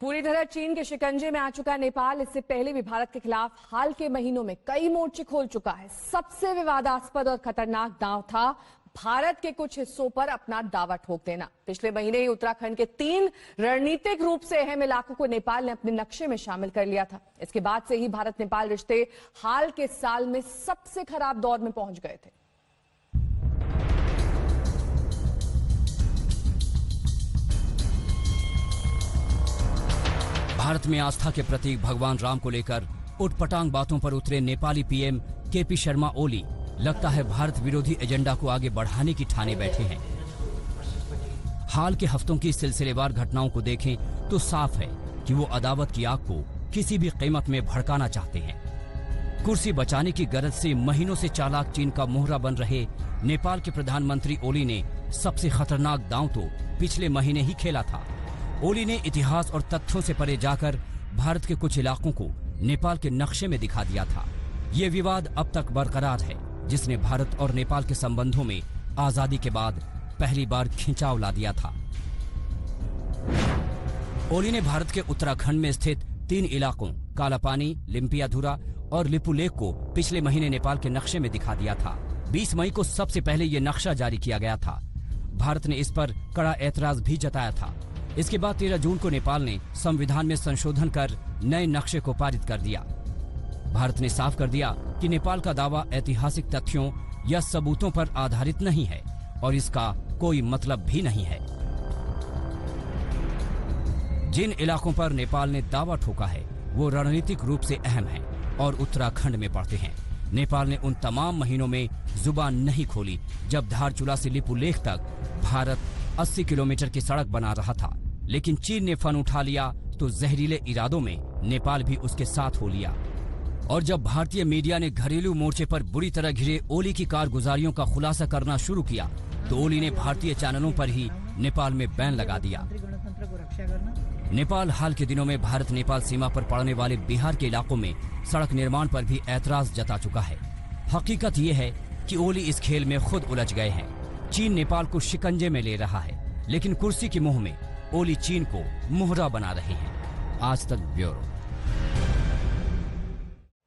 पूरी तरह चीन के शिकंजे में आ चुका नेपाल इससे पहले भी भारत के खिलाफ हाल के महीनों में कई मोर्चे खोल चुका है। सबसे विवादास्पद और खतरनाक दांव था भारत के कुछ हिस्सों पर अपना दावा ठोक देना। पिछले महीने ही उत्तराखंड के 3 रणनीतिक रूप से अहम इलाकों को नेपाल ने अपने नक्शे में शामिल कर लिया था। इसके बाद से ही भारत नेपाल रिश्ते हाल के साल में सबसे खराब दौर में पहुंच गए थे। भारत में आस्था के प्रतीक भगवान राम को लेकर उटपटांग बातों पर उतरे नेपाली पीएम केपी शर्मा ओली लगता है भारत विरोधी एजेंडा को आगे बढ़ाने की ठाने बैठे हैं। हाल के हफ्तों की सिलसिलेवार घटनाओं को देखें तो साफ है कि वो अदावत की आग को किसी भी कीमत में भड़काना चाहते हैं। कुर्सी बचाने की गरज से महीनों से चालाक चीन का मोहरा बन रहे नेपाल के प्रधानमंत्री ओली ने सबसे खतरनाक दांव तो पिछले महीने ही खेला था। ओली ने इतिहास और तथ्यों से परे जाकर भारत के कुछ इलाकों को नेपाल के नक्शे में दिखा दिया था। ये विवाद अब तक बरकरार है, जिसने भारत और नेपाल के संबंधों में आजादी के बाद पहली बार खिंचाव ला दिया था। ओली ने भारत के उत्तराखंड में स्थित 3 इलाकों कालापानी, लिम्पियाधुरा और लिपुलेख को पिछले महीने नेपाल के नक्शे में दिखा दिया था। 20 मई को सबसे पहले ये नक्शा जारी किया गया था। भारत ने इस पर कड़ा ऐतराज भी जताया था। इसके बाद 13 जून को नेपाल ने संविधान में संशोधन कर नए नक्शे को पारित कर दिया। भारत ने साफ कर दिया कि नेपाल का दावा ऐतिहासिक तथ्यों या सबूतों पर आधारित नहीं है और इसका कोई मतलब भी नहीं है। जिन इलाकों पर नेपाल ने दावा ठोका है वो रणनीतिक रूप से अहम है और उत्तराखंड में पड़ते हैं। नेपाल ने उन तमाम महीनों में जुबान नहीं खोली जब धारचूला से लिपुलेख तक भारत 80 किलोमीटर की सड़क बना रहा था, लेकिन चीन ने फन उठा लिया तो जहरीले इरादों में नेपाल भी उसके साथ हो लिया। और जब भारतीय मीडिया ने घरेलू मोर्चे पर बुरी तरह घिरे ओली की कारगुजारियों का खुलासा करना शुरू किया तो ओली ने भारतीय चैनलों पर ही नेपाल में बैन लगा दिया। नेपाल हाल के दिनों में भारत नेपाल सीमा पर पड़ने वाले बिहार के इलाकों में सड़क निर्माण पर भी ऐतराज जता चुका है। हकीकत ये है कि ओली इस खेल में खुद उलझ गए हैं। चीन नेपाल को शिकंजे में ले रहा है, लेकिन कुर्सी की मुंह में ओली चीन को मोहरा बना रहे हैं। आज तक ब्यूरो।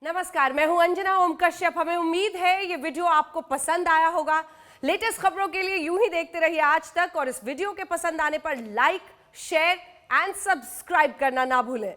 नमस्कार, मैं हूं अंजना ओम कश्यप। हमें उम्मीद है ये वीडियो आपको पसंद आया होगा। लेटेस्ट खबरों के लिए यूं ही देखते रहिए आज तक और इस वीडियो के पसंद आने पर लाइक, शेयर एंड सब्सक्राइब करना ना भूलें।